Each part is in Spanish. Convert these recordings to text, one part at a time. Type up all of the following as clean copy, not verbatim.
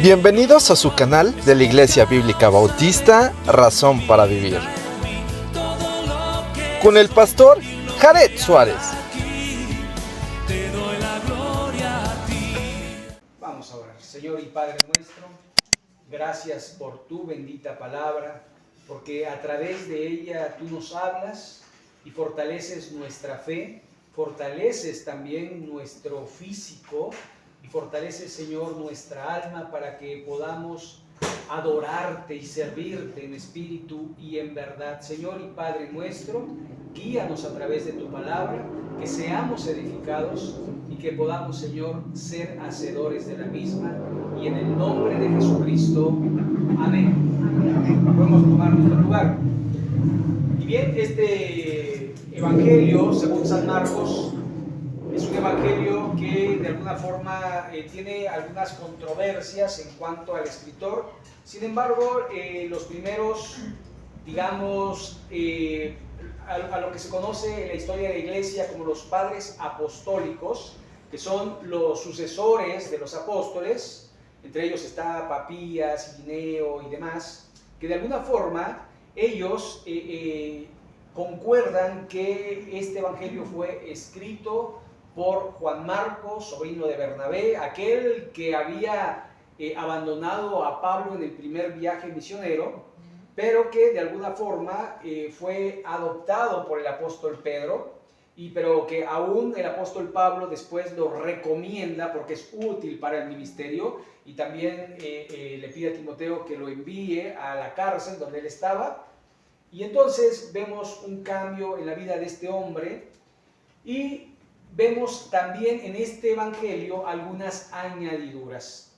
Bienvenidos a su canal de la Iglesia Bíblica Bautista Razón para Vivir, con el pastor Jared Suárez. Vamos a orar. Señor y Padre nuestro, gracias por tu bendita palabra, porque a través de ella tú nos hablas y fortaleces nuestra fe, fortaleces también nuestro físico y fortaleces, Señor, nuestra alma para que podamos adorarte y servirte en espíritu y en verdad. Señor y Padre nuestro, guíanos a través de tu palabra, que seamos edificados y que podamos, Señor, ser hacedores de la misma. Y en el nombre de Jesucristo, amén. Amén. Podemos tomar nuestro lugar. Y bien, este evangelio, según San Marcos, es un evangelio que de alguna forma tiene algunas controversias en cuanto al escritor. Sin embargo, los primeros, digamos, a lo que se conoce en la historia de la iglesia como los padres apostólicos, que son los sucesores de los apóstoles, entre ellos está Papías, Irineo y demás, que de alguna forma ellos concuerdan que este evangelio fue escrito por Juan Marcos, sobrino de Bernabé, aquel que había abandonado a Pablo en el primer viaje misionero, pero que de alguna forma fue adoptado por el apóstol Pedro, pero que aún el apóstol Pablo después lo recomienda porque es útil para el ministerio, y también le pide a Timoteo que lo envíe a la cárcel donde él estaba. Y entonces vemos un cambio en la vida de este hombre, y vemos también en este evangelio algunas añadiduras.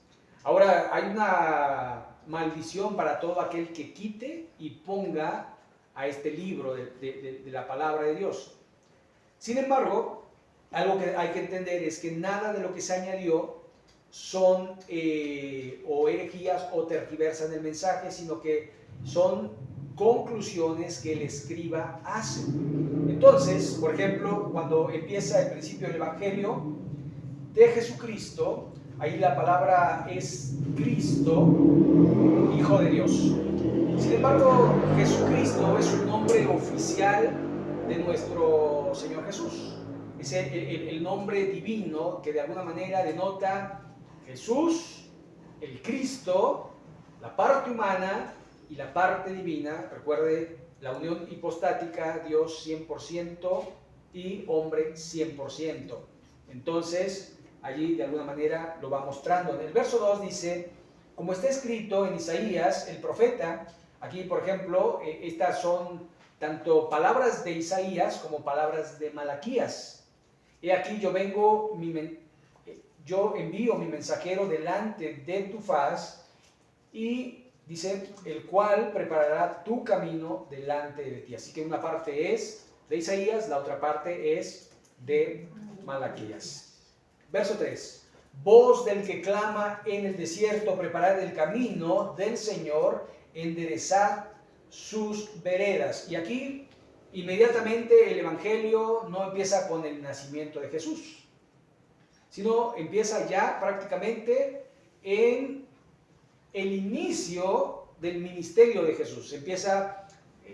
Ahora, hay una maldición para todo aquel que quite y ponga a este libro de la palabra de Dios. Sin embargo, algo que hay que entender es que nada de lo que se añadió son o herejías o tergiversan el mensaje, sino que son conclusiones que el escriba hace. Entonces, por ejemplo, cuando empieza el principio del Evangelio de Jesucristo, ahí la palabra es Cristo, Hijo de Dios. Sin embargo, Jesucristo es un nombre oficial de nuestro Señor Jesús. Es el nombre divino que de alguna manera denota Jesús, el Cristo, la parte humana y la parte divina. Recuerde la unión hipostática, Dios 100% y hombre 100%. Entonces, allí de alguna manera lo va mostrando. En el verso 2 dice, como está escrito en Isaías, el profeta. Aquí, por ejemplo, estas son tanto palabras de Isaías como palabras de Malaquías. He aquí yo envío mi mensajero delante de tu faz, y dice, el cual preparará tu camino delante de ti. Así que una parte es de Isaías, la otra parte es de Malaquías. Verso 3. Voz del que clama en el desierto, preparad el camino del Señor, enderezad sus veredas. Y aquí inmediatamente el evangelio no empieza con el nacimiento de Jesús, sino empieza ya prácticamente en el inicio del ministerio de Jesús. Empieza,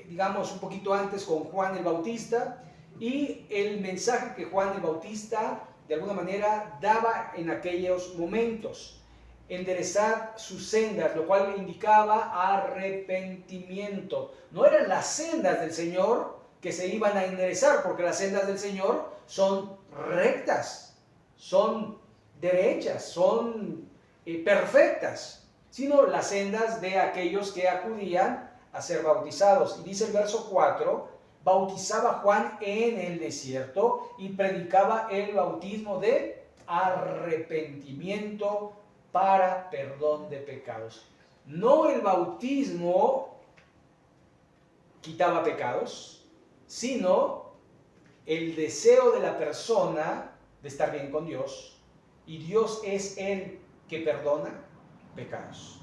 digamos, un poquito antes con Juan el Bautista, y el mensaje que Juan el Bautista de alguna manera daba en aquellos momentos. Enderezad sus sendas, lo cual indicaba arrepentimiento. No eran las sendas del Señor que se iban a enderezar, porque las sendas del Señor son rectas, son derechas, son perfectas, sino las sendas de aquellos que acudían a ser bautizados. Y dice el verso 4, bautizaba Juan en el desierto y predicaba el bautismo de arrepentimiento para perdón de pecados. No el bautismo quitaba pecados, sino el deseo de la persona de estar bien con Dios, y Dios es el que perdona pecados.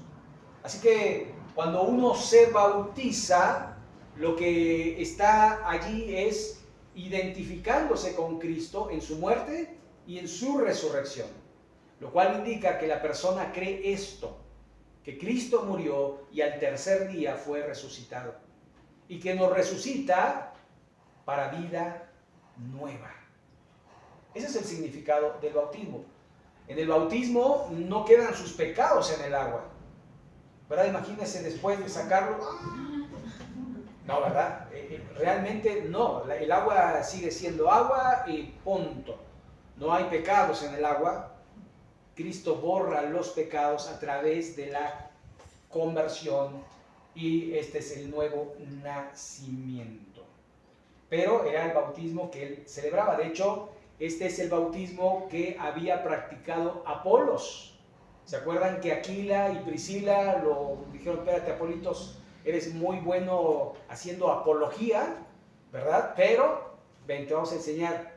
Así que cuando uno se bautiza, lo que está allí es identificándose con Cristo en su muerte y en su resurrección, lo cual indica que la persona cree esto. que Cristo murió y al tercer día fue resucitado, y que nos resucita para vida nueva. Ese es el significado del bautismo. En el bautismo no quedan sus pecados en el agua, ¿verdad? Imagínense después de sacarlo. No, ¿verdad? Realmente no. El agua sigue siendo agua y punto. No hay pecados en el agua. Cristo borra los pecados a través de la conversión y este es el nuevo nacimiento. Pero era el bautismo que él celebraba. De hecho, este es el bautismo que había practicado Apolos. ¿Se acuerdan que Aquila y Priscila lo dijeron? Espérate, Apolitos, eres muy bueno haciendo apología, ¿verdad? Pero, ven, te vamos a enseñar.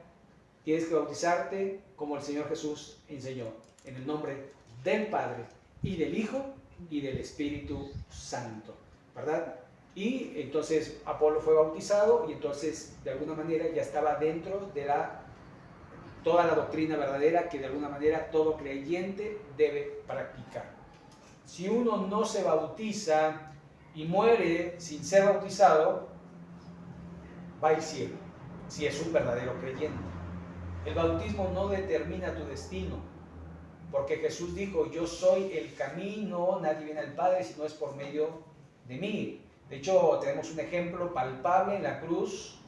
Tienes que bautizarte como el Señor Jesús enseñó, en el nombre del Padre, y del Hijo, y del Espíritu Santo, ¿verdad? Y entonces Apolo fue bautizado, y entonces, de alguna manera, ya estaba dentro de toda la doctrina verdadera que de alguna manera todo creyente debe practicar. Si uno no se bautiza y muere sin ser bautizado, va al cielo, si es un verdadero creyente. El bautismo no determina tu destino, porque Jesús dijo: yo soy el camino, nadie viene al Padre si no es por medio de mí. De hecho, tenemos un ejemplo palpable en la cruz.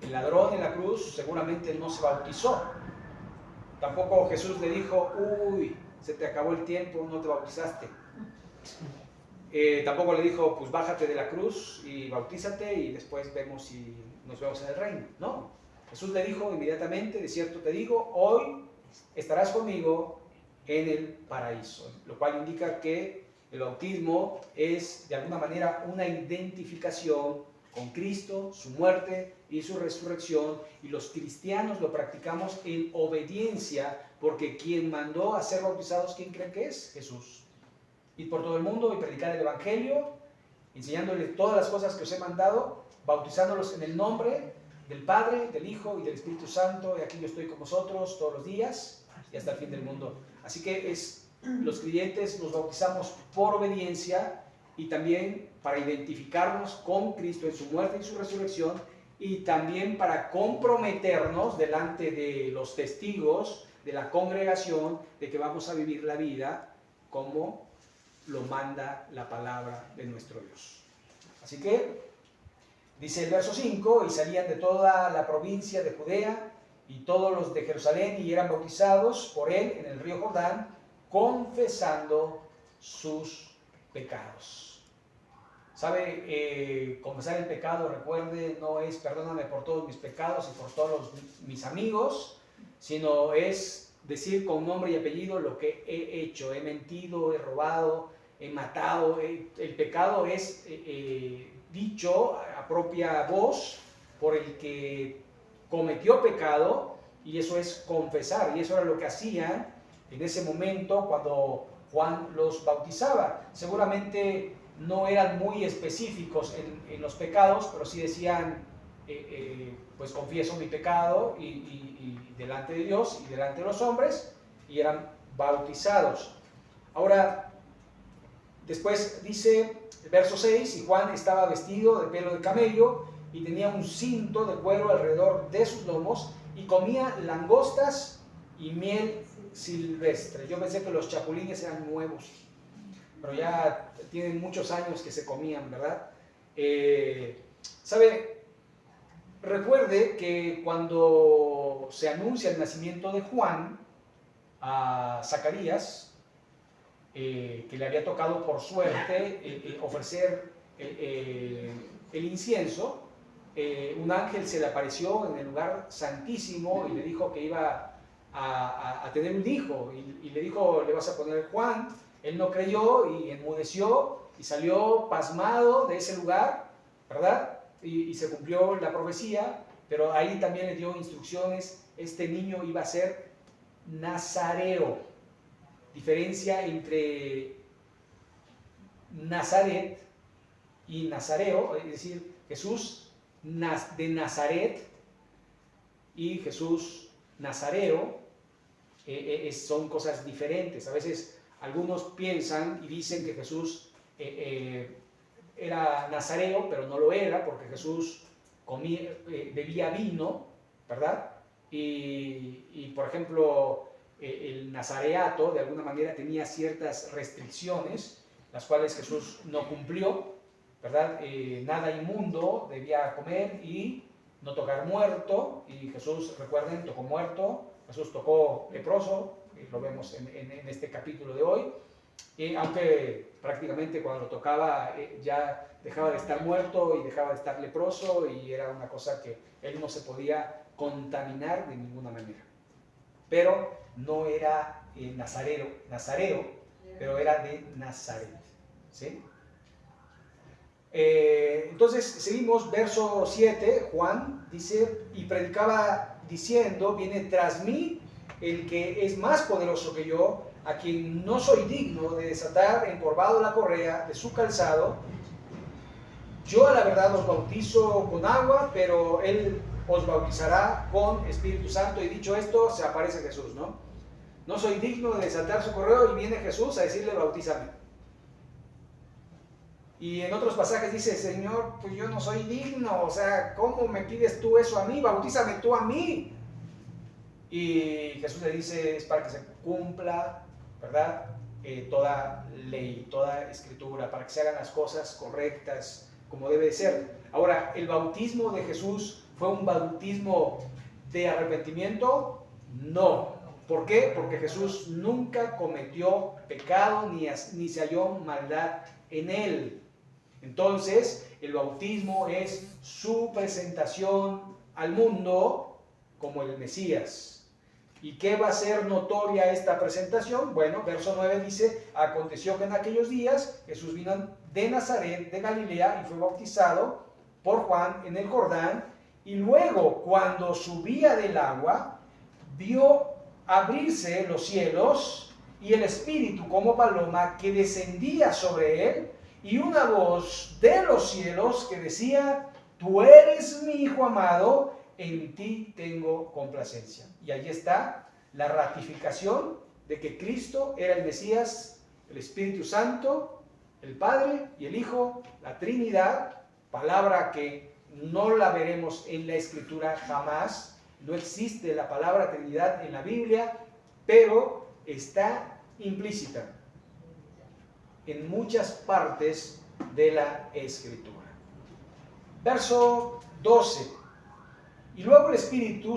El ladrón en la cruz seguramente no se bautizó. Tampoco Jesús le dijo: uy, se te acabó el tiempo, no te bautizaste. Tampoco le dijo: pues bájate de la cruz y bautízate y después vemos si nos vemos en el reino. No, Jesús le dijo inmediatamente: de cierto te digo, hoy estarás conmigo en el paraíso. Lo cual indica que el bautismo es de alguna manera una identificación con Cristo, su muerte y su resurrección, y los cristianos lo practicamos en obediencia, porque quien mandó a ser bautizados, ¿quién creen que es? Jesús. Ir por todo el mundo y predicar el Evangelio, enseñándoles todas las cosas que os he mandado, bautizándolos en el nombre del Padre, del Hijo y del Espíritu Santo, y aquí yo estoy con vosotros todos los días y hasta el fin del mundo. Así que los creyentes nos bautizamos por obediencia y también para identificarnos con Cristo en su muerte y su resurrección, y también para comprometernos delante de los testigos de la congregación de que vamos a vivir la vida como lo manda la palabra de nuestro Dios. Así que dice el verso 5: y salían de toda la provincia de Judea y todos los de Jerusalén, y eran bautizados por él en el río Jordán, confesando sus pecados. ¿Sabe? Confesar el pecado, recuerde, no es perdóname por todos mis pecados y por todos mis amigos, sino es decir con nombre y apellido lo que he hecho. He mentido, he robado, he matado. El pecado es dicho a propia voz por el que cometió pecado, y eso es confesar, y eso era lo que hacían en ese momento cuando Juan los bautizaba. Seguramente no eran muy específicos en los pecados, pero sí decían, pues confieso mi pecado y delante de Dios y delante de los hombres, y eran bautizados. Ahora, después dice el verso 6: y Juan estaba vestido de pelo de camello y tenía un cinto de cuero alrededor de sus lomos, y comía langostas y miel silvestre. Yo pensé que los chapulines eran nuevos, pero ya tienen muchos años que se comían, ¿verdad? ¿Sabe? Recuerde que cuando se anuncia el nacimiento de Juan a Zacarías, que le había tocado por suerte ofrecer el incienso, un ángel se le apareció en el lugar santísimo y le dijo que iba a tener un hijo, y le dijo: le vas a poner Juan. Él no creyó y enmudeció y salió pasmado de ese lugar, ¿verdad? Y se cumplió la profecía, pero ahí también le dio instrucciones. Este niño iba a ser nazareo. Diferencia entre Nazaret y nazareo, es decir, Jesús de Nazaret y Jesús nazareo son cosas diferentes. A veces Algunos piensan y dicen que Jesús era nazareo, pero no lo era, porque Jesús bebía vino, ¿verdad? Y por ejemplo, el nazareato de alguna manera tenía ciertas restricciones, las cuales Jesús no cumplió, ¿verdad? Nada inmundo debía comer y no tocar muerto, y Jesús, recuerden, tocó muerto, Jesús tocó leproso, lo vemos en este capítulo de hoy, y aunque prácticamente cuando lo tocaba ya dejaba de estar muerto y dejaba de estar leproso, y era una cosa que él no se podía contaminar de ninguna manera. Pero no era nazareo, pero era de Nazaret, ¿sí? Entonces seguimos, verso 7, Juan dice, y predicaba diciendo, viene tras mí el que es más poderoso que yo, a quien no soy digno de desatar encorvado la correa de su calzado. Yo a la verdad os bautizo con agua, pero él os bautizará con Espíritu Santo. Y dicho esto, se aparece Jesús, ¿no? No soy digno de desatar su correa, y viene Jesús a decirle, bautízame. Y en otros pasajes dice, Señor, pues yo no soy digno, o sea, ¿cómo me pides tú eso a mí? Bautízame tú a mí. Y Jesús le dice, es para que se cumpla, ¿verdad? Toda ley, toda escritura, para que se hagan las cosas correctas como debe de ser. Ahora, ¿el bautismo de Jesús fue un bautismo de arrepentimiento? No. ¿Por qué? Porque Jesús nunca cometió pecado ni se halló maldad en él. Entonces, el bautismo es su presentación al mundo como el Mesías. ¿Y qué va a ser notoria esta presentación? Bueno, verso 9 dice, aconteció que en aquellos días Jesús vino de Nazaret, de Galilea, y fue bautizado por Juan en el Jordán, y luego, cuando subía del agua, vio abrirse los cielos, y el Espíritu como paloma que descendía sobre él, y una voz de los cielos que decía, tú eres mi Hijo amado, en ti tengo complacencia. Y allí está la ratificación de que Cristo era el Mesías, el Espíritu Santo, el Padre y el Hijo, la Trinidad, palabra que no la veremos en la Escritura jamás. No existe la palabra Trinidad en la Biblia, pero está implícita en muchas partes de la Escritura. Verso 12. Y luego el Espíritu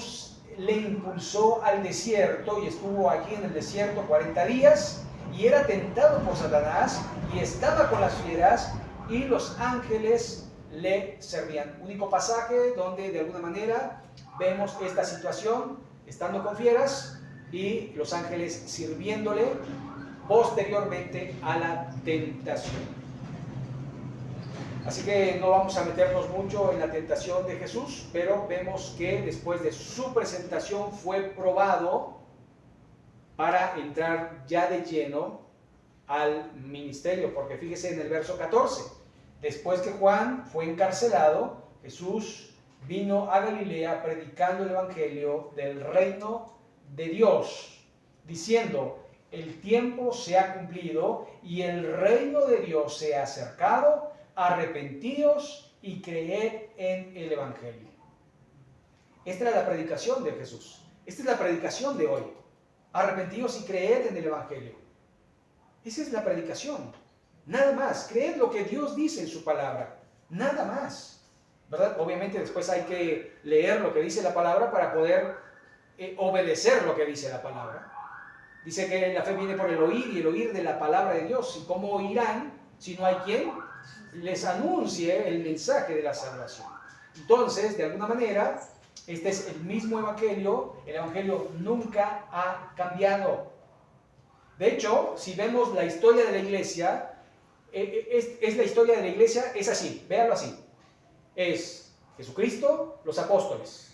le impulsó al desierto, y estuvo allí en el desierto 40 días, y era tentado por Satanás, y estaba con las fieras, y los ángeles le servían. Único pasaje donde de alguna manera vemos esta situación, estando con fieras, y los ángeles sirviéndole posteriormente a la tentación. Así que no vamos a meternos mucho en la tentación de Jesús, pero vemos que después de su presentación fue probado para entrar ya de lleno al ministerio, porque fíjese en el verso 14, después que Juan fue encarcelado, Jesús vino a Galilea predicando el evangelio del reino de Dios, diciendo, el tiempo se ha cumplido y el reino de Dios se ha acercado, arrepentíos y creed en el evangelio. Esta era la predicación de Jesús, esta es la predicación de hoy, arrepentíos y creed en el evangelio. Esa es la predicación, nada más, creed lo que Dios dice en su palabra, nada más, ¿verdad? Obviamente después hay que leer lo que dice la palabra para poder obedecer lo que dice la palabra. Dice que la fe viene por el oír, y el oír de la palabra de Dios. ¿Y cómo oirán si no hay quien les anuncie el mensaje de la salvación? Entonces, de alguna manera, este es el mismo evangelio. El evangelio nunca ha cambiado. De hecho, si vemos la historia de la iglesia, es la historia de la iglesia, es así, véanlo así. Es Jesucristo, los apóstoles,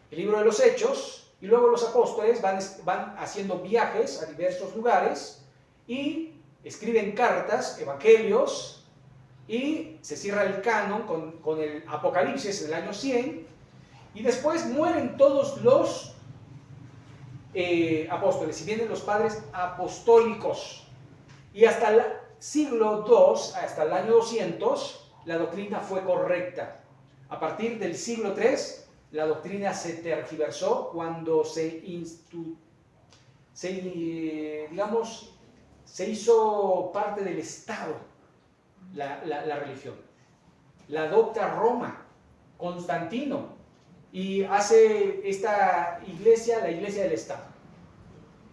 el libro de los Hechos, y luego los apóstoles van haciendo viajes a diversos lugares y escriben cartas, evangelios, y se cierra el canon con el Apocalipsis en el año 100, y después mueren todos los apóstoles, y vienen los padres apostólicos, Y hasta el siglo II, hasta el año 200, la doctrina fue correcta. A partir del siglo III, la doctrina se tergiversó cuando se hizo parte del Estado la religión. La adopta Roma, Constantino, y hace esta iglesia la iglesia del Estado.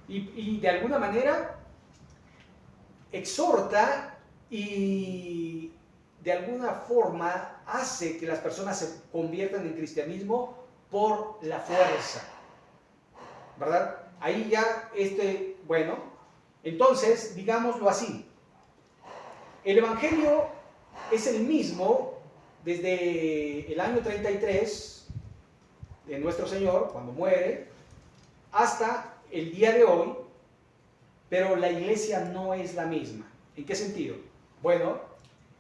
Y de alguna manera exhorta y de alguna forma hace que las personas se conviertan en cristianismo por la fuerza, ¿verdad? Ahí ya, bueno, entonces, digámoslo así, el Evangelio es el mismo desde el año 33 de nuestro Señor, cuando muere, hasta el día de hoy, pero la iglesia no es la misma. ¿En qué sentido? Bueno,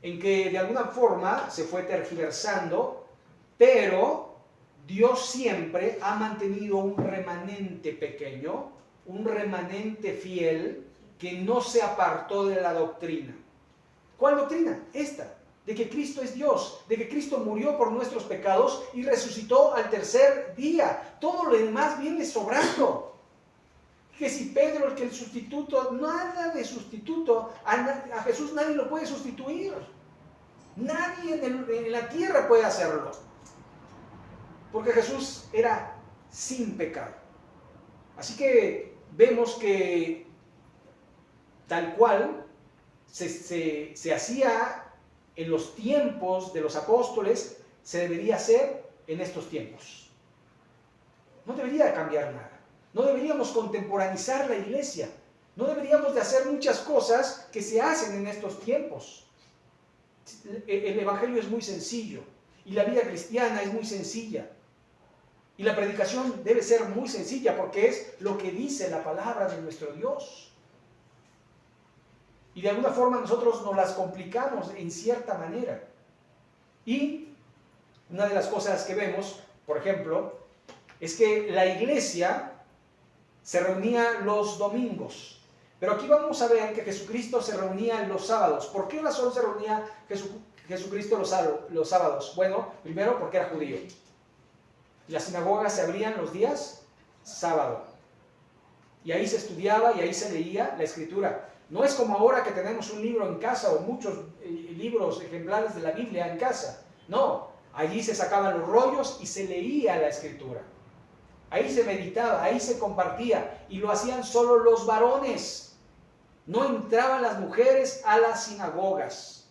en que de alguna forma se fue tergiversando, pero Dios siempre ha mantenido un remanente pequeño, un remanente fiel, que no se apartó de la doctrina. ¿Cuál doctrina? Esta, de que Cristo es Dios, de que Cristo murió por nuestros pecados y resucitó al tercer día. Todo lo demás viene sobrando. Que si Pedro, el sustituto, nada de sustituto, a Jesús nadie lo puede sustituir. Nadie en la tierra puede hacerlo. Porque Jesús era sin pecado. Así que vemos que tal cual se hacía en los tiempos de los apóstoles, se debería hacer en estos tiempos. No debería cambiar nada. No deberíamos contemporaneizar la iglesia. No deberíamos de hacer muchas cosas que se hacen en estos tiempos. El evangelio es muy sencillo y la vida cristiana es muy sencilla. Y la predicación debe ser muy sencilla porque es lo que dice la palabra de nuestro Dios. Y de alguna forma nosotros nos las complicamos en cierta manera. Y una de las cosas que vemos, por ejemplo, es que la iglesia se reunía los domingos. Pero aquí vamos a ver que Jesucristo se reunía los sábados. ¿Por qué razón se reunía Jesucristo los sábados? Bueno, primero porque era judío. Las sinagogas se abrían los días sábado. Y ahí se estudiaba y ahí se leía la Escritura. No es como ahora que tenemos un libro en casa o muchos libros ejemplares de la Biblia en casa. No, allí se sacaban los rollos y se leía la Escritura. Ahí se meditaba, ahí se compartía y lo hacían solo los varones. No entraban las mujeres a las sinagogas.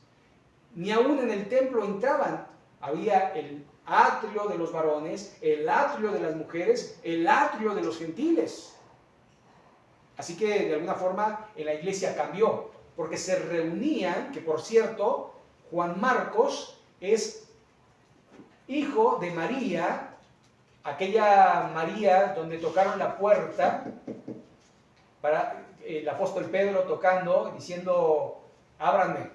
Ni aún en el templo entraban. Había el atrio de los varones, el atrio de las mujeres, el atrio de los gentiles. Así que de alguna forma en la iglesia cambió, porque se reunían, que por cierto, Juan Marcos es hijo de María, aquella María donde tocaron la puerta, para el apóstol Pedro tocando, diciendo, ábranme.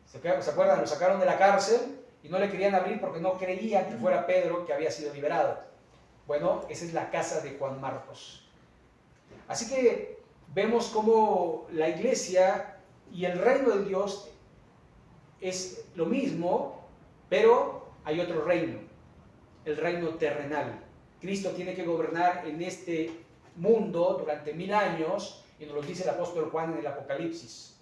¿Se acuerdan? Lo sacaron de la cárcel y no le querían abrir porque no creían que fuera Pedro que había sido liberado. Bueno, esa es la casa de Juan Marcos. Así que vemos cómo la iglesia y el reino de Dios es lo mismo, pero hay otro reino, el reino terrenal. Cristo tiene que gobernar en este mundo durante 1000 años, y nos lo dice el apóstol Juan en el Apocalipsis.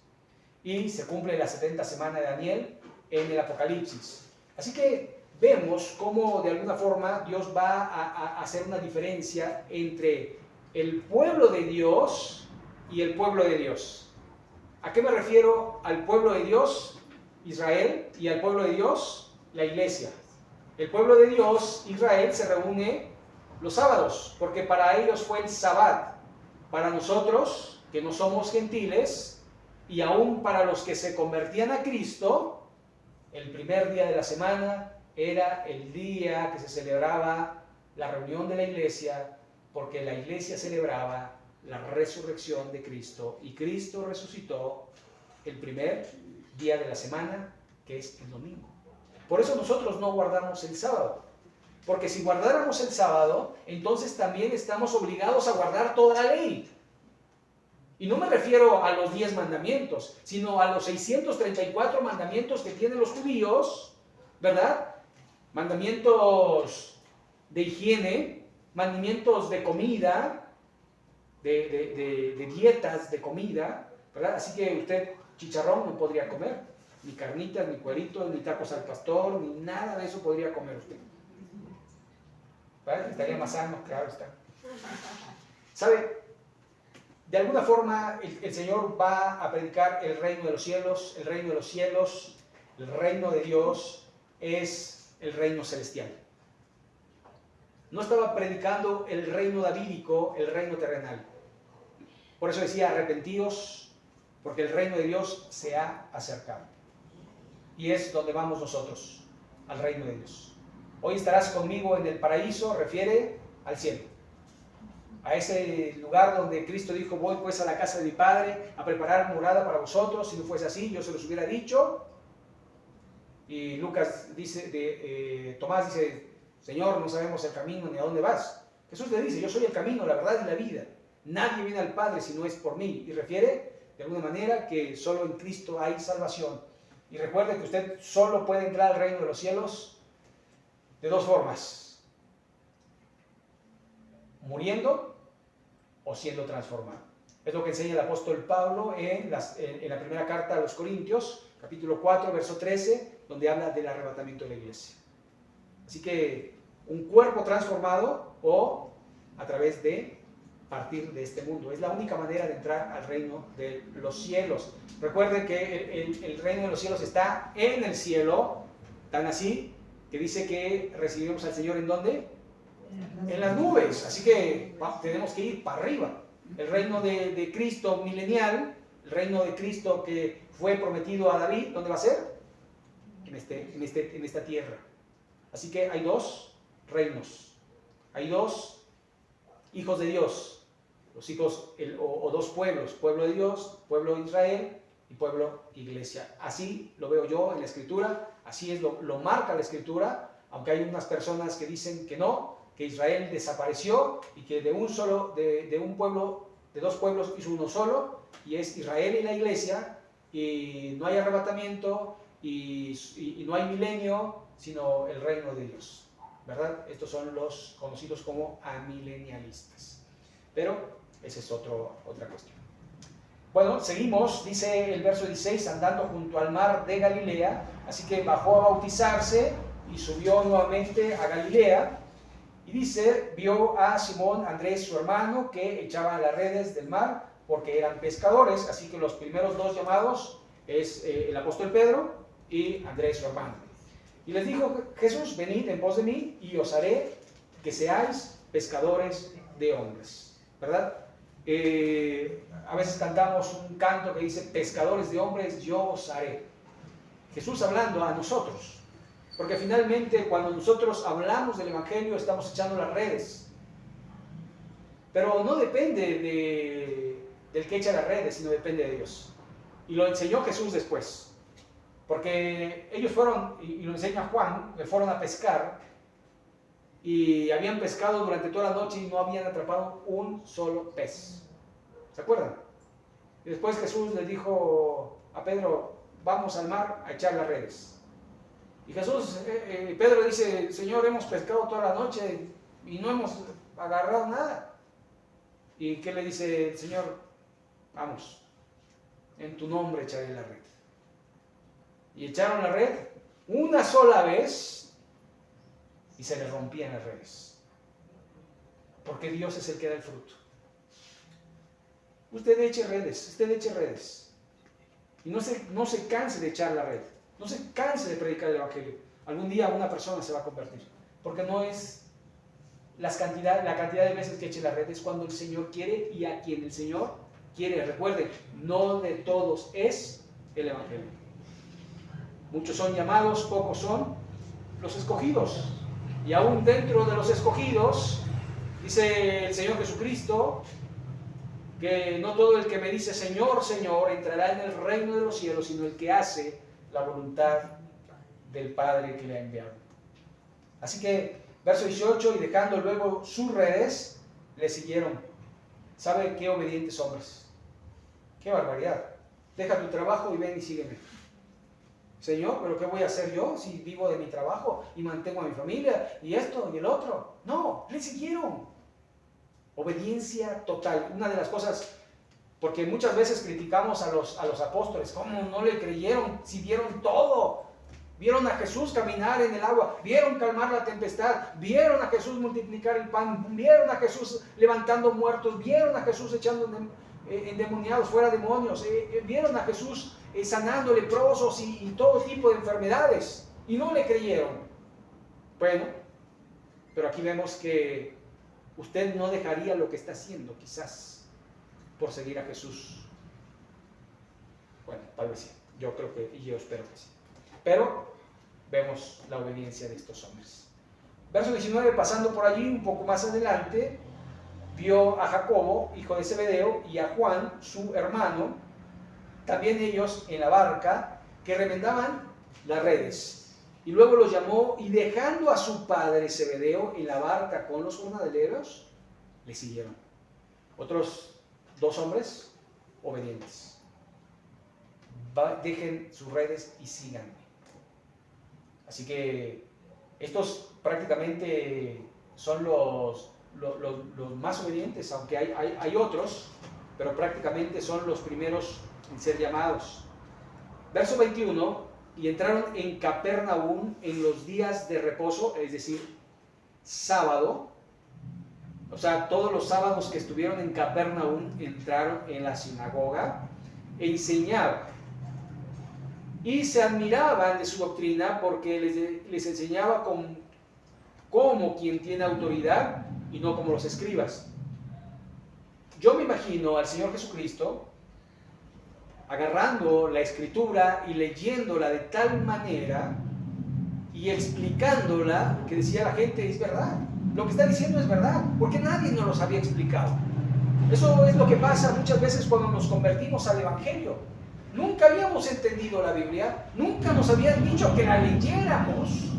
Y se cumple la 70 semana de Daniel en el Apocalipsis. Así que vemos cómo de alguna forma Dios va a hacer una diferencia entre el pueblo de Dios y el pueblo de Dios. ¿A qué me refiero al pueblo de Dios, Israel, y al pueblo de Dios, la iglesia? El pueblo de Dios, Israel, se reúne los sábados, porque para ellos fue el Sabbat. Para nosotros, que no somos gentiles, y aún para los que se convertían a Cristo, el primer día de la semana era el día que se celebraba la reunión de la iglesia, porque la iglesia celebraba la resurrección de Cristo, y Cristo resucitó el primer día de la semana, que es el domingo. Por eso nosotros no guardamos el sábado, porque si guardáramos el sábado, entonces también estamos obligados a guardar toda la ley. Y no me refiero a los 10 mandamientos, sino a los 634 mandamientos que tienen los judíos, ¿verdad? Mandamientos de higiene, mandamientos de comida, de dietas de comida, ¿verdad? Así que usted chicharrón no podría comer, ni carnitas, ni cueritos, ni tacos al pastor, ni nada de eso podría comer usted. ¿Vale? Estaría más sano, claro está. ¿Sabe? De alguna forma el Señor va a predicar el reino de los cielos. El reino de los cielos, el reino de Dios es el reino celestial. No estaba predicando el reino davídico, el reino terrenal. Por eso decía, arrepentíos, porque el reino de Dios se ha acercado. Y es donde vamos nosotros, al reino de Dios. Hoy estarás conmigo en el paraíso, refiere al cielo. A ese lugar donde Cristo dijo, voy pues a la casa de mi Padre a preparar morada para vosotros. Si no fuese así, yo se los hubiera dicho. Y Lucas dice, Tomás dice, Señor, no sabemos el camino ni a dónde vas. Jesús le dice, yo soy el camino, la verdad y la vida. Nadie viene al Padre si no es por mí. Y refiere, de alguna manera, que solo en Cristo hay salvación. Y recuerde que usted solo puede entrar al reino de los cielos de dos formas. Muriendo o siendo transformado. Es lo que enseña el apóstol Pablo en la primera carta a los Corintios, capítulo 4, verso 13, donde habla del arrebatamiento de la iglesia. Así que un cuerpo transformado o a través de partir de este mundo. Es la única manera de entrar al reino de los cielos. Recuerden que el reino de los cielos está en el cielo, tan así que dice que recibimos al Señor ¿en dónde? En las nubes. Así que tenemos que ir para arriba. El reino de Cristo milenial, el reino de Cristo que fue prometido a David, ¿dónde va a ser? En esta tierra. Así que hay dos reinos. Hay dos hijos de Dios. Los hijos o dos pueblos. Pueblo de Dios, pueblo de Israel y pueblo iglesia. Así lo veo yo en la Escritura. Así es lo marca la Escritura. Aunque hay unas personas que dicen que no, que Israel desapareció y que de un pueblo, de dos pueblos hizo uno solo, y es Israel y la iglesia, y no hay arrebatamiento, y no hay milenio, sino el reino de Dios, ¿verdad? Estos son los conocidos como amilenialistas. Pero esa es otra cuestión. Bueno, seguimos, dice el verso 16, andando junto al mar de Galilea, así que bajó a bautizarse y subió nuevamente a Galilea. Y dice, vio a Simón, Andrés, su hermano, que echaban las redes del mar porque eran pescadores. Así que los primeros dos llamados es el apóstol Pedro y Andrés, su hermano. Y les dijo Jesús, venid en pos de mí y os haré que seáis pescadores de hombres. ¿Verdad? A veces cantamos un canto que dice, pescadores de hombres yo os haré. Jesús hablando a nosotros. Porque finalmente cuando nosotros hablamos del Evangelio estamos echando las redes. Pero no depende del que echa las redes, sino depende de Dios. Y lo enseñó Jesús después. Porque ellos fueron, y lo enseña Juan, que fueron a pescar y habían pescado durante toda la noche y no habían atrapado un solo pez. ¿Se acuerdan? Y después Jesús les dijo a Pedro, vamos al mar a echar las redes. Y Pedro dice, Señor, hemos pescado toda la noche y no hemos agarrado nada. ¿Y qué le dice el Señor? Vamos, en tu nombre echaré la red. Y echaron la red una sola vez y se les rompían las redes. Porque Dios es el que da el fruto. Usted eche redes. Y no se canse de echar la red. No se canse de predicar el Evangelio. Algún día una persona se va a convertir. Porque no es la cantidad de veces que eche la red, es cuando el Señor quiere y a quien el Señor quiere. Recuerde, no de todos es el Evangelio. Muchos son llamados, pocos son los escogidos. Y aún dentro de los escogidos, dice el Señor Jesucristo, que no todo el que me dice Señor, Señor, entrará en el reino de los cielos, sino el que hace la voluntad del Padre que le ha enviado. Así que, verso 18, y dejando luego sus redes, le siguieron. ¿Sabe qué obedientes hombres? ¡Qué barbaridad! Deja tu trabajo y ven y sígueme. Señor, ¿pero qué voy a hacer yo si vivo de mi trabajo y mantengo a mi familia y esto y el otro? No, le siguieron. Obediencia total. Una de las cosas, porque muchas veces criticamos a los apóstoles, ¿cómo no le creyeron si vieron todo? Vieron a Jesús caminar en el agua, vieron calmar la tempestad, vieron a Jesús multiplicar el pan, vieron a Jesús levantando muertos, vieron a Jesús echando endemoniados fuera demonios, vieron a Jesús sanando leprosos y todo tipo de enfermedades, y no le creyeron. Bueno, pero aquí vemos que usted no dejaría lo que está haciendo, quizás, por seguir a Jesús. Bueno, tal vez sí, yo creo que, y yo espero que sí. Pero vemos la obediencia de estos hombres. Verso 19, pasando por allí un poco más adelante, vio a Jacobo, hijo de Zebedeo, y a Juan, su hermano, también ellos en la barca, que remendaban las redes. Y luego los llamó, y dejando a su padre Zebedeo en la barca con los jornaleros, le siguieron. Otros dos hombres obedientes. Dejen sus redes y síganme. Así que estos prácticamente son los más obedientes, aunque hay otros, pero prácticamente son los primeros en ser llamados. Verso 21, y entraron en Capernaum en los días de reposo, es decir, sábado. O sea, todos los sábados que estuvieron en Capernaum entraron en la sinagoga, enseñaban. Y se admiraban de su doctrina porque les enseñaba como quien tiene autoridad y no como los escribas. Yo me imagino al Señor Jesucristo agarrando la escritura y leyéndola de tal manera y explicándola que decía la gente, es verdad, lo que está diciendo es verdad, porque nadie nos los había explicado. Eso es lo que pasa muchas veces cuando nos convertimos al Evangelio. Nunca habíamos entendido la Biblia, nunca nos habían dicho que la leyéramos.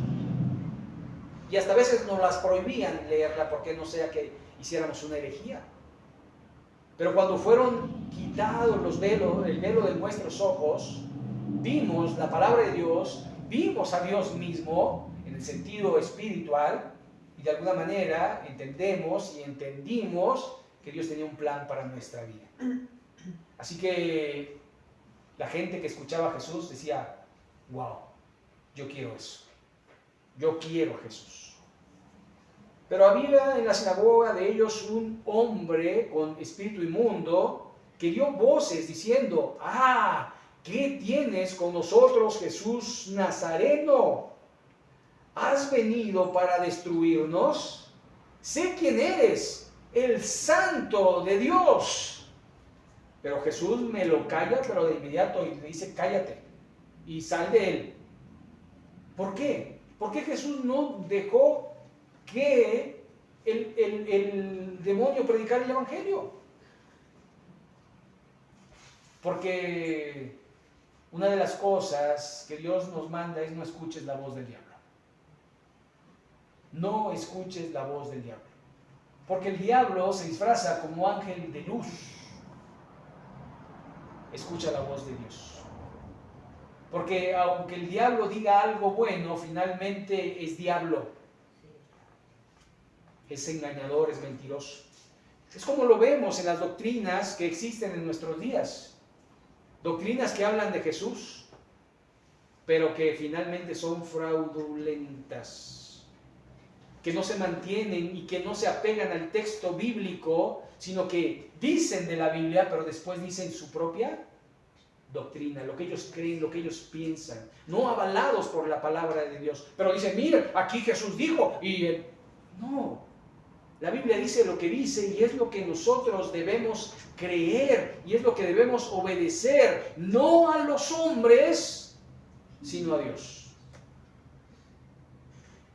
Y hasta a veces nos las prohibían leerla porque no sea que hiciéramos una herejía. Pero cuando fueron quitados los velos, el velo de nuestros ojos, vimos la palabra de Dios, vimos a Dios mismo en el sentido espiritual y de alguna manera entendemos y entendimos que Dios tenía un plan para nuestra vida. Así que la gente que escuchaba a Jesús decía, wow, yo quiero eso, yo quiero a Jesús. Pero había en la sinagoga de ellos un hombre con espíritu inmundo que dio voces diciendo, ¿qué tienes con nosotros, Jesús Nazareno? ¿Has venido para destruirnos? Sé quién eres, el Santo de Dios. Pero Jesús me lo calla, pero de inmediato y le dice, cállate y sal de él. ¿Por qué? ¿Por qué Jesús no dejó que el demonio predicara el Evangelio? Porque una de las cosas que Dios nos manda es no escuches la voz del diablo. No escuches la voz del diablo. Porque el diablo se disfraza como ángel de luz. Escucha la voz de Dios. Porque aunque el diablo diga algo bueno, finalmente es diablo. Es engañador, es mentiroso. Es como lo vemos en las doctrinas que existen en nuestros días. Doctrinas que hablan de Jesús, pero que finalmente son fraudulentas. Que no se mantienen y que no se apegan al texto bíblico, sino que dicen de la Biblia, pero después dicen su propia doctrina, lo que ellos creen, lo que ellos piensan, no avalados por la palabra de Dios. Pero dicen, mira, aquí Jesús dijo, y no. La Biblia dice lo que dice y es lo que nosotros debemos creer y es lo que debemos obedecer, no a los hombres, sino a Dios.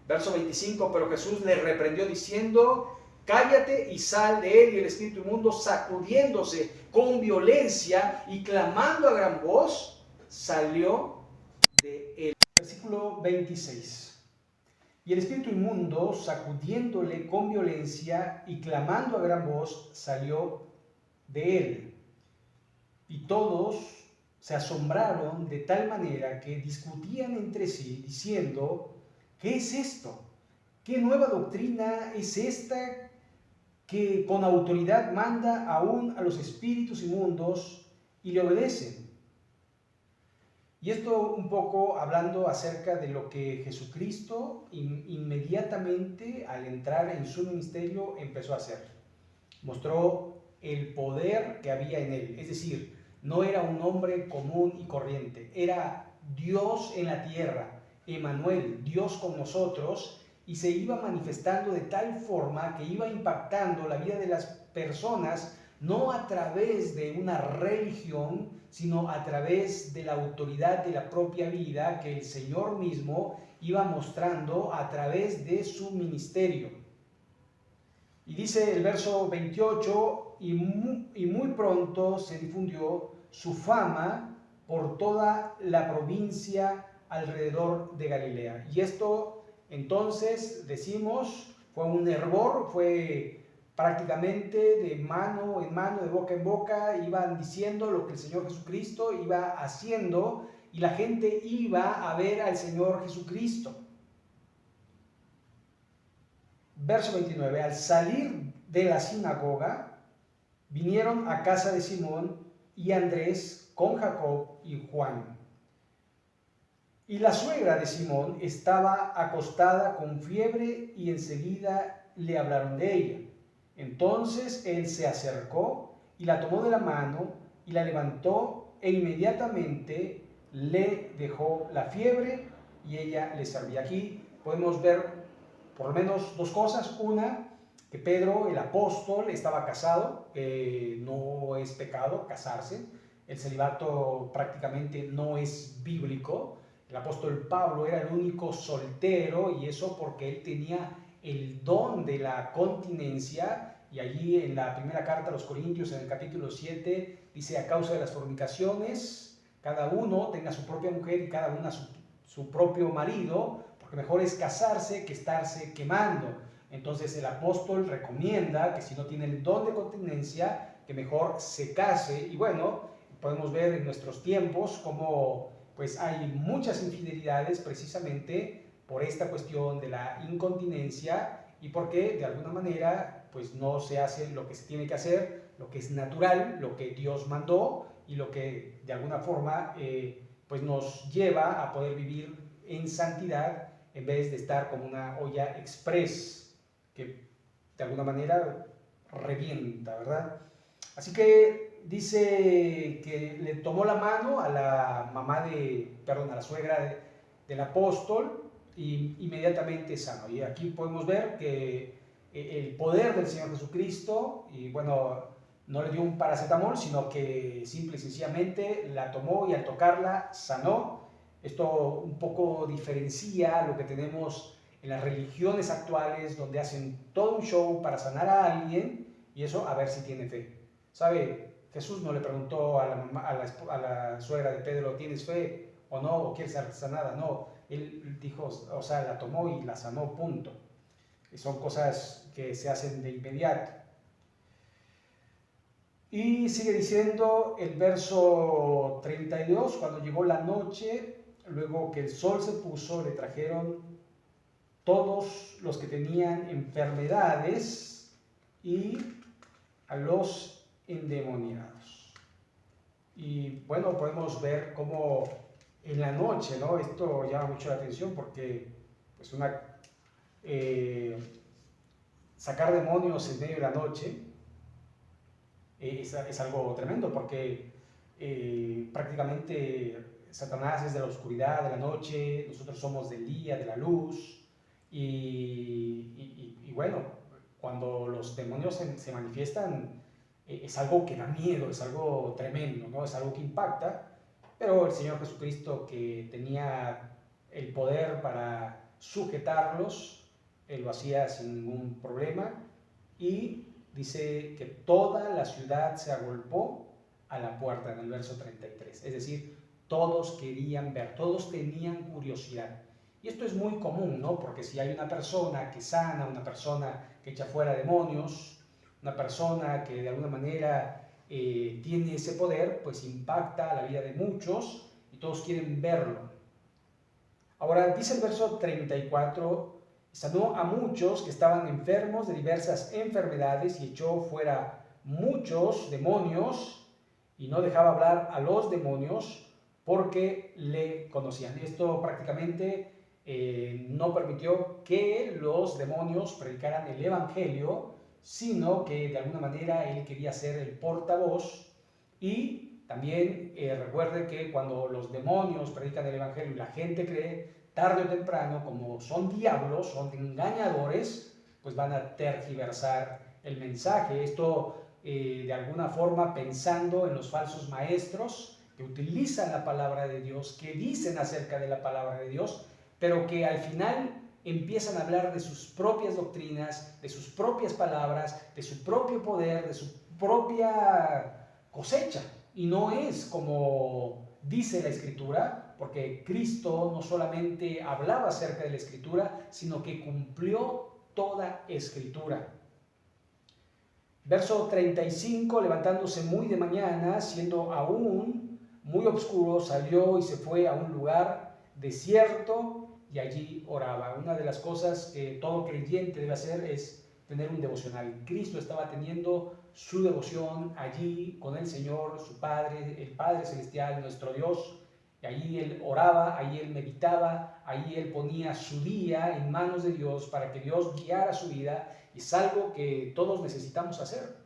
Verso 25, pero Jesús le reprendió diciendo, cállate y sal de él. Y el espíritu inmundo, sacudiéndose con violencia y clamando a gran voz, salió de él. Versículo 26. Y el espíritu inmundo, sacudiéndole con violencia y clamando a gran voz, salió de él. Y todos se asombraron de tal manera que discutían entre sí, diciendo: ¿qué es esto? ¿Qué nueva doctrina es esta que con autoridad manda aún a los espíritus inmundos y le obedecen? Y esto un poco hablando acerca de lo que Jesucristo inmediatamente al entrar en su ministerio empezó a hacer. Mostró el poder que había en él, es decir, no era un hombre común y corriente, era Dios en la tierra, Emmanuel, Dios con nosotros, y se iba manifestando de tal forma que iba impactando la vida de las personas, no a través de una religión, sino a través de la autoridad de la propia vida que el Señor mismo iba mostrando a través de su ministerio. Y dice el verso 28, y muy pronto se difundió su fama por toda la provincia alrededor de Galilea. Y esto entonces decimos fue un hervor, fue prácticamente de mano en mano, de boca en boca, iban diciendo lo que el Señor Jesucristo iba haciendo y la gente iba a ver al Señor Jesucristo. Verso 29, al salir de la sinagoga, vinieron a casa de Simón y Andrés con Jacob y Juan. Y la suegra de Simón estaba acostada con fiebre y enseguida le hablaron de ella. Entonces él se acercó y la tomó de la mano y la levantó e inmediatamente le dejó la fiebre y ella le servía. Aquí podemos ver por lo menos dos cosas. Una, que Pedro, el apóstol, estaba casado, no es pecado casarse. El celibato prácticamente no es bíblico. El apóstol Pablo era el único soltero, y eso porque él tenía el don de la continencia. Y allí en la primera carta a los Corintios, en el capítulo 7, dice: a causa de las fornicaciones, cada uno tenga su propia mujer y cada una su propio marido, porque mejor es casarse que estarse quemando. Entonces el apóstol recomienda que si no tiene el don de continencia, que mejor se case. Y bueno, podemos ver en nuestros tiempos cómo pues hay muchas infidelidades precisamente por esta cuestión de la incontinencia, y porque de alguna manera pues no se hace lo que se tiene que hacer, lo que es natural, lo que Dios mandó, y lo que de alguna forma pues nos lleva a poder vivir en santidad, en vez de estar como una olla express que de alguna manera revienta, ¿verdad? Así que dice que le tomó la mano a la a la suegra del apóstol, y inmediatamente sano. Y aquí podemos ver que el poder del Señor Jesucristo, y bueno, no le dio un paracetamol, sino que simple y sencillamente la tomó y al tocarla sanó. Esto un poco diferencia lo que tenemos en las religiones actuales, donde hacen todo un show para sanar a alguien, y eso a ver si tiene fe. ¿Sabe? Jesús no le preguntó a la suegra de Pedro: ¿tienes fe o no? ¿O quieres ser sanada? No, él dijo, o sea, la tomó y la sanó, punto. Y son cosas que se hacen de inmediato. Y sigue diciendo el verso 32, cuando llegó la noche, luego que el sol se puso, le trajeron todos los que tenían enfermedades y a los endemoniados. Y bueno, podemos ver cómo en la noche, ¿no? Esto llama mucho la atención porque pues sacar demonios en medio de la noche es algo tremendo, porque prácticamente Satanás es de la oscuridad, de la noche, nosotros somos del día, de la luz, y bueno, cuando los demonios se manifiestan, es algo que da miedo, es algo tremendo, ¿no? Es algo que impacta, pero el Señor Jesucristo, que tenía el poder para sujetarlos, Él lo hacía sin ningún problema, y dice que toda la ciudad se agolpó a la puerta, en el verso 33. Es decir, todos querían ver, todos tenían curiosidad. Y esto es muy común, ¿no? Porque si hay una persona que sana, una persona que echa fuera demonios, una persona que de alguna manera tiene ese poder, pues impacta la vida de muchos y todos quieren verlo. Ahora dice el verso 34, sanó a muchos que estaban enfermos de diversas enfermedades y echó fuera muchos demonios y no dejaba hablar a los demonios porque le conocían. Esto prácticamente no permitió que los demonios predicaran el evangelio, sino que de alguna manera él quería ser el portavoz. Y también recuerde que cuando los demonios predican el evangelio y la gente cree, tarde o temprano, como son diablos, son engañadores, pues van a tergiversar el mensaje. Esto de alguna forma pensando en los falsos maestros que utilizan la palabra de Dios, que dicen acerca de la palabra de Dios, pero que al final empiezan a hablar de sus propias doctrinas, de sus propias palabras, de su propio poder, de su propia cosecha. Y no es como dice la Escritura, porque Cristo no solamente hablaba acerca de la Escritura, sino que cumplió toda Escritura. Verso 35, levantándose muy de mañana, siendo aún muy oscuro, salió y se fue a un lugar desierto y allí oraba. Una de las cosas que todo creyente debe hacer es tener un devocional. Cristo estaba teniendo su devoción allí con el Señor, su Padre, el Padre Celestial, nuestro Dios. Y allí él oraba, allí él meditaba, allí él ponía su día en manos de Dios para que Dios guiara su vida. Y es algo que todos necesitamos hacer.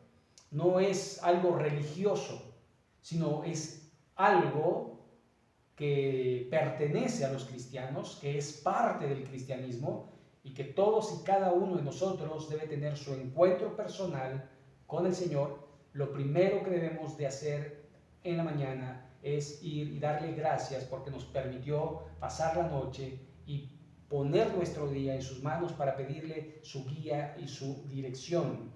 No es algo religioso, sino es algo que pertenece a los cristianos, que es parte del cristianismo y que todos y cada uno de nosotros debe tener su encuentro personal con el Señor. Lo primero que debemos de hacer en la mañana es ir y darle gracias porque nos permitió pasar la noche y poner nuestro día en sus manos para pedirle su guía y su dirección.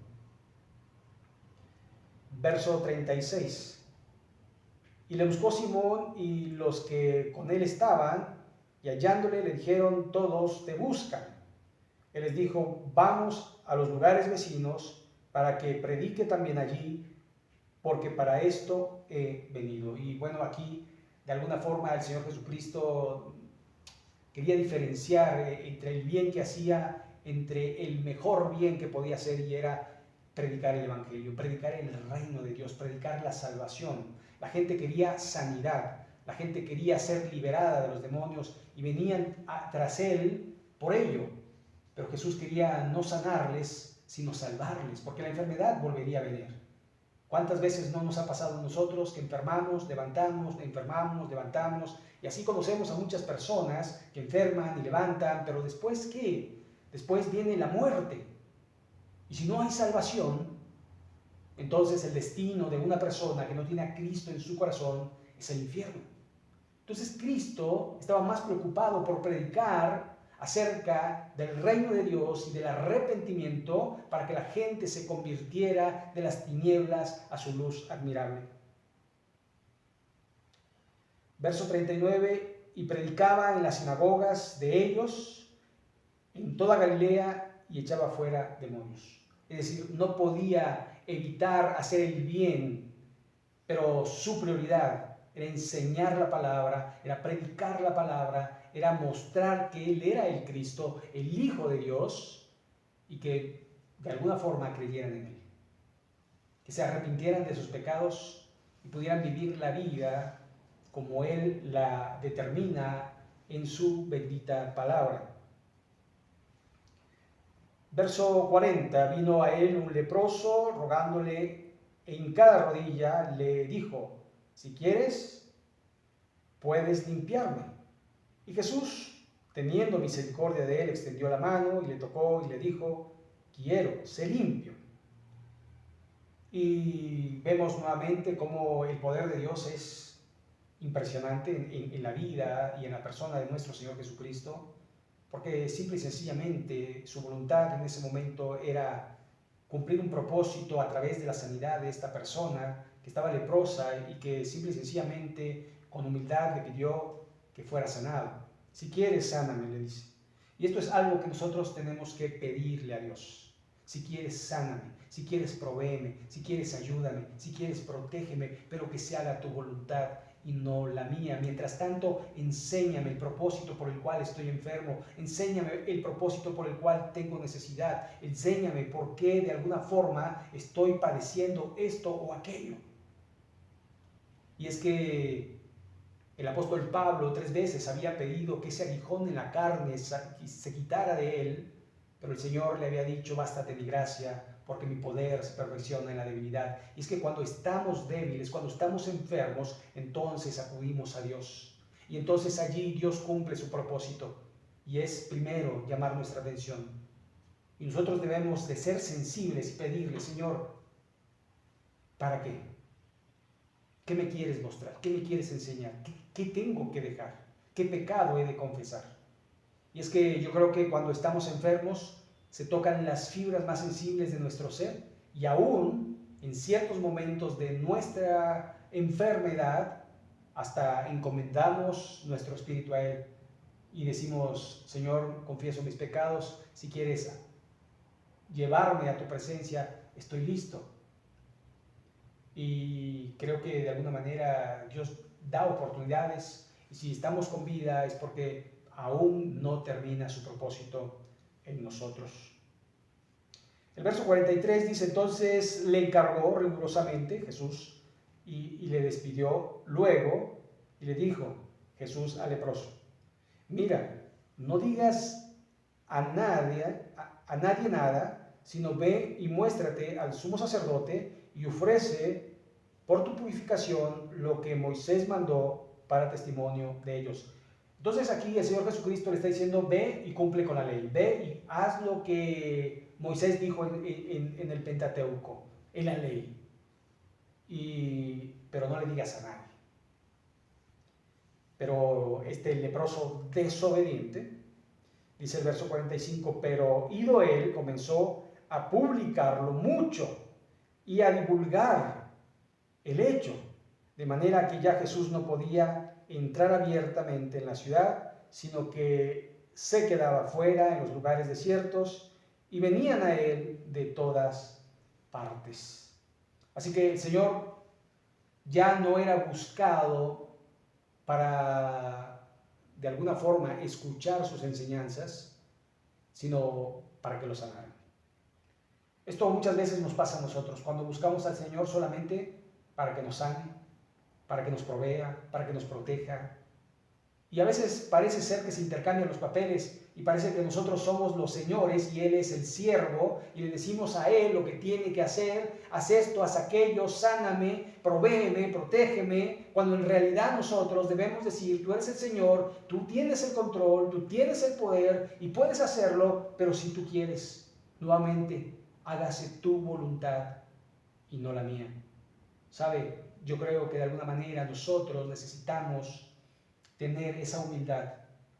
Verso 36. Y le buscó Simón y los que con él estaban, y hallándole le dijeron todos, te buscan. Él les dijo, vamos a los lugares vecinos para que predique también allí, porque para esto he venido. Y bueno, aquí de alguna forma el Señor Jesucristo quería diferenciar entre el bien que hacía, entre el mejor bien que podía hacer, y era predicar el evangelio, predicar el reino de Dios, predicar la salvación. La gente quería sanidad, la gente quería ser liberada de los demonios y venían tras él por ello. Pero Jesús quería no sanarles, sino salvarles, porque la enfermedad volvería a venir. ¿Cuántas veces no nos ha pasado a nosotros que enfermamos, levantamos, enfermamos, levantamos? Y así conocemos a muchas personas que enferman y levantan, pero después ¿qué? Después viene la muerte. Y si no hay salvación, entonces el destino de una persona que no tiene a Cristo en su corazón es el infierno. Entonces Cristo estaba más preocupado por predicar acerca del reino de Dios y del arrepentimiento para que la gente se convirtiera de las tinieblas a su luz admirable. Verso 39, y predicaba en las sinagogas de ellos en toda Galilea y echaba fuera demonios. Es decir, no podía evitar hacer el bien, pero su prioridad era enseñar la palabra, era predicar la palabra, era mostrar que Él era el Cristo, el Hijo de Dios, y que de alguna forma creyeran en Él. Que se arrepintieran de sus pecados y pudieran vivir la vida como Él la determina en su bendita palabra. Verso 40, vino a él un leproso, rogándole en cada rodilla, le dijo, si quieres, puedes limpiarme. Y Jesús, teniendo misericordia de él, extendió la mano y le tocó y le dijo, quiero, sé limpio. Y vemos nuevamente cómo el poder de Dios es impresionante en la vida y en la persona de nuestro Señor Jesucristo, porque simple y sencillamente su voluntad en ese momento era cumplir un propósito a través de la sanidad de esta persona que estaba leprosa y que simple y sencillamente con humildad le pidió que fuera sanado. Si quieres, sáname, le dice. Y esto es algo que nosotros tenemos que pedirle a Dios. Si quieres, sáname. si quieres provéeme, si quieres ayúdame, si quieres protégeme, pero que se haga tu voluntad y no la mía. Mientras tanto, enséñame el propósito por el cual estoy enfermo, enséñame el propósito por el cual tengo necesidad, enséñame por qué de alguna forma estoy padeciendo esto o aquello. Y es que el apóstol Pablo 3 veces había pedido que ese aguijón en la carne se quitara de él, pero el Señor le había dicho: bástate mi gracia, porque mi poder se perfecciona en la debilidad. Y es que cuando estamos débiles, cuando estamos enfermos, entonces acudimos a Dios. Y entonces allí Dios cumple su propósito. Y es primero llamar nuestra atención. Y nosotros debemos de ser sensibles y pedirle: Señor, ¿para qué? ¿Qué me quieres mostrar? ¿Qué me quieres enseñar? ¿Qué tengo que dejar? ¿Qué pecado he de confesar? Y es que yo creo que cuando estamos enfermos se tocan las fibras más sensibles de nuestro ser, y aún en ciertos momentos de nuestra enfermedad hasta encomendamos nuestro espíritu a Él y decimos: Señor, confieso mis pecados, si quieres llevarme a tu presencia, estoy listo. Y creo que de alguna manera Dios da oportunidades, y si estamos con vida es porque aún no termina su propósito en nosotros. El verso 43 dice: entonces le encargó rigurosamente Jesús y le despidió luego, y le dijo Jesús al leproso: mira, no digas a nadie nada, sino ve y muéstrate al sumo sacerdote y ofrece por tu purificación lo que Moisés mandó para testimonio de ellos. Entonces aquí el Señor Jesucristo le está diciendo: ve y cumple con la ley, ve y haz lo que Moisés dijo en el Pentateuco, en la ley, pero no le digas a nadie. Pero este leproso desobediente, dice el verso 45, pero ido él comenzó a publicarlo mucho y a divulgar el hecho, de manera que ya Jesús no podía entrar abiertamente en la ciudad, sino que se quedaba fuera en los lugares desiertos, y venían a él de todas partes. Así que el Señor ya no era buscado para de alguna forma escuchar sus enseñanzas, sino para que lo sanaran. Esto muchas veces nos pasa a nosotros, cuando buscamos al Señor solamente para que nos sane, para que nos provea, para que nos proteja. Y a veces parece ser que se intercambian los papeles y parece que nosotros somos los señores y Él es el siervo, y le decimos a Él lo que tiene que hacer: haz esto, haz aquello, sáname, provéeme, protégeme, cuando en realidad nosotros debemos decir: tú eres el Señor, tú tienes el control, tú tienes el poder y puedes hacerlo, pero si tú quieres, nuevamente, hágase tu voluntad y no la mía. ¿Sabe? Yo creo que de alguna manera nosotros necesitamos tener esa humildad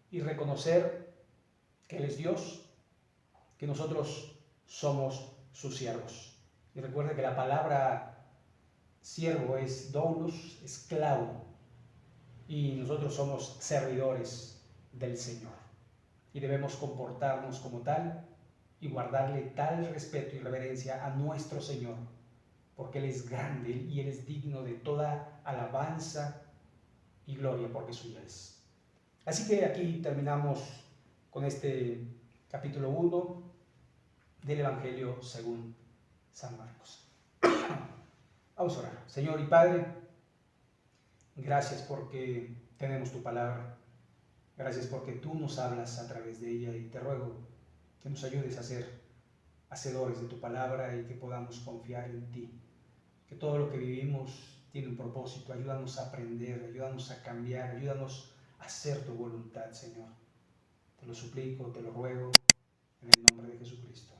y reconocer que Él es Dios, que nosotros somos sus siervos. Y recuerde que la palabra siervo es doulos, esclavo, y nosotros somos servidores del Señor. Y debemos comportarnos como tal y guardarle tal respeto y reverencia a nuestro Señor, porque Él es grande y Él es digno de toda alabanza y gloria, porque suya es. Así que aquí terminamos con este capítulo 1 del Evangelio según San Marcos. Vamos a orar. Señor y Padre, gracias porque tenemos tu palabra. Gracias porque tú nos hablas a través de ella, y te ruego que nos ayudes a ser hacedores de tu palabra y que podamos confiar en ti. Que todo lo que vivimos tiene un propósito. Ayúdanos a aprender, ayúdanos a cambiar, ayúdanos a hacer tu voluntad, Señor. Te lo suplico, te lo ruego, en el nombre de Jesucristo.